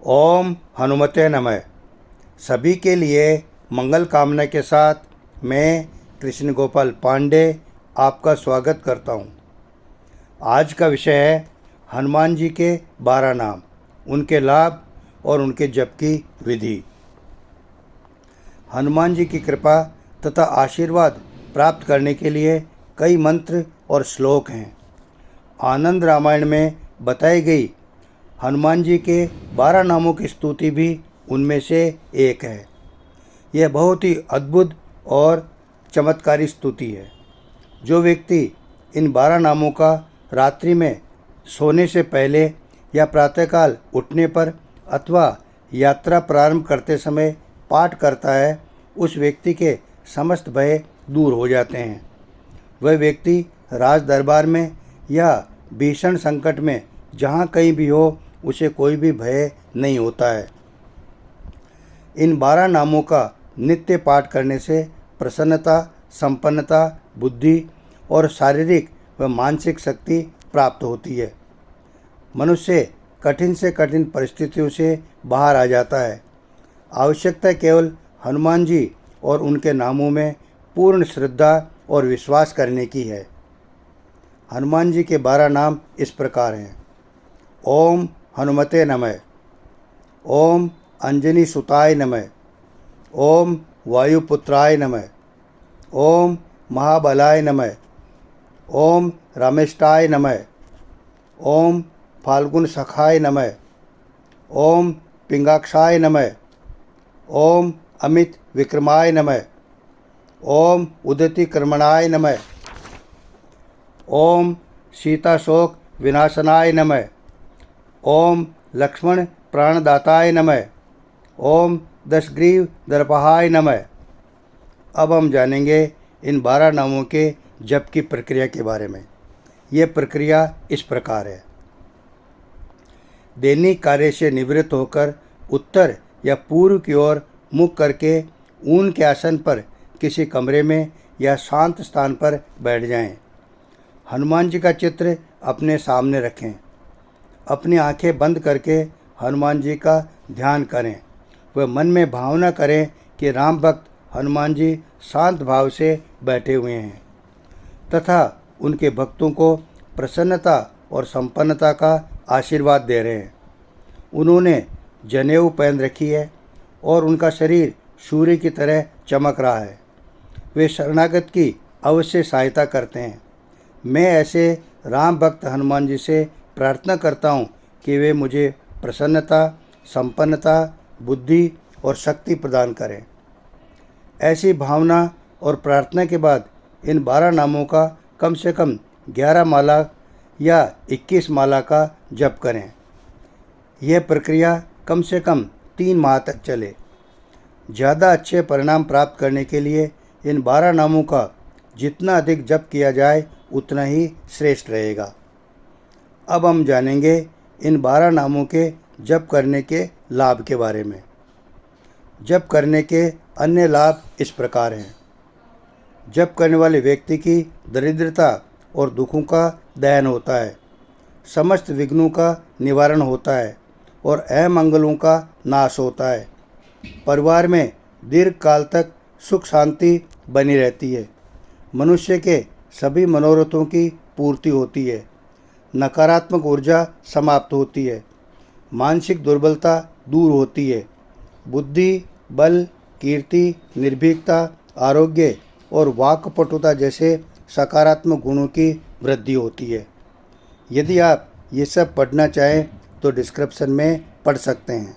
ओम हनुमते नमः। सभी के लिए मंगल कामना के साथ मैं कृष्ण गोपाल पांडे आपका स्वागत करता हूँ। आज का विषय है हनुमान जी के 12 नाम, उनके लाभ और उनके जप की विधि। हनुमान जी की कृपा तथा आशीर्वाद प्राप्त करने के लिए कई मंत्र और श्लोक हैं। आनंद रामायण में बताई गई हनुमान जी के 12 नामों की स्तुति भी उनमें से एक है। यह बहुत ही अद्भुत और चमत्कारी स्तुति है। जो व्यक्ति इन 12 नामों का रात्रि में सोने से पहले या प्रातःकाल उठने पर अथवा यात्रा प्रारंभ करते समय पाठ करता है, उस व्यक्ति के समस्त भय दूर हो जाते हैं। वह व्यक्ति राज दरबार में या भीषण संकट में जहाँ कहीं भी हो, उसे कोई भी भय नहीं होता है। इन 12 नामों का नित्य पाठ करने से प्रसन्नता, संपन्नता, बुद्धि और शारीरिक व मानसिक शक्ति प्राप्त होती है। मनुष्य कठिन से कठिन परिस्थितियों से बाहर आ जाता है। आवश्यकता केवल हनुमान जी और उनके नामों में पूर्ण श्रद्धा और विश्वास करने की है। हनुमान जी के 12 नाम इस प्रकार हैं। ओम हनुमते नमः। ओम अंजनी सुताय नमः। ओम वायुपुत्राय नमः। ओम महाबलाय नमः। ओम रामेष्टाय नमः। ओम फाल्गुन सखाय नमः। ओम पिंगाक्षाय नमः। ओम अमित विक्रमाय नमः। ओम उदति कर्मणाय नमः। ओम सीताशोक विनाशनाय नमः। ओम लक्ष्मण प्राणदाताय नमः। ओम दशग्रीव दर्पहाय नमः। अब हम जानेंगे इन 12 नामों के जप की प्रक्रिया के बारे में। यह प्रक्रिया इस प्रकार है। दैनिक कार्य से निवृत्त होकर उत्तर या पूर्व की ओर मुख करके ऊन के आसन पर किसी कमरे में या शांत स्थान पर बैठ जाएं। हनुमान जी का चित्र अपने सामने रखें। अपनी आंखें बंद करके हनुमान जी का ध्यान करें। वह मन में भावना करें कि राम भक्त हनुमान जी शांत भाव से बैठे हुए हैं तथा उनके भक्तों को प्रसन्नता और संपन्नता का आशीर्वाद दे रहे हैं। उन्होंने जनेऊ पहन रखी है और उनका शरीर सूर्य की तरह चमक रहा है। वे शरणागत की अवश्य सहायता करते हैं। मैं ऐसे राम भक्त हनुमान जी से प्रार्थना करता हूँ कि वे मुझे प्रसन्नता, संपन्नता, बुद्धि और शक्ति प्रदान करें। ऐसी भावना और प्रार्थना के बाद इन 12 नामों का कम से कम 11 माला या 21 माला का जप करें। यह प्रक्रिया कम से कम 3 माह तक चले। ज़्यादा अच्छे परिणाम प्राप्त करने के लिए इन 12 नामों का जितना अधिक जप किया जाए उतना ही श्रेष्ठ रहेगा। अब हम जानेंगे इन 12 नामों के जप करने के लाभ के बारे में। जप करने के अन्य लाभ इस प्रकार हैं। जप करने वाले व्यक्ति की दरिद्रता और दुखों का दहन होता है। समस्त विघ्नों का निवारण होता है और अमंगलों का नाश होता है। परिवार में दीर्घ काल तक सुख शांति बनी रहती है। मनुष्य के सभी मनोरथों की पूर्ति होती है। नकारात्मक ऊर्जा समाप्त होती है। मानसिक दुर्बलता दूर होती है। बुद्धि, बल, कीर्ति, निर्भीकता, आरोग्य और वाक्पटुता जैसे सकारात्मक गुणों की वृद्धि होती है। यदि आप ये सब पढ़ना चाहें तो डिस्क्रिप्शन में पढ़ सकते हैं।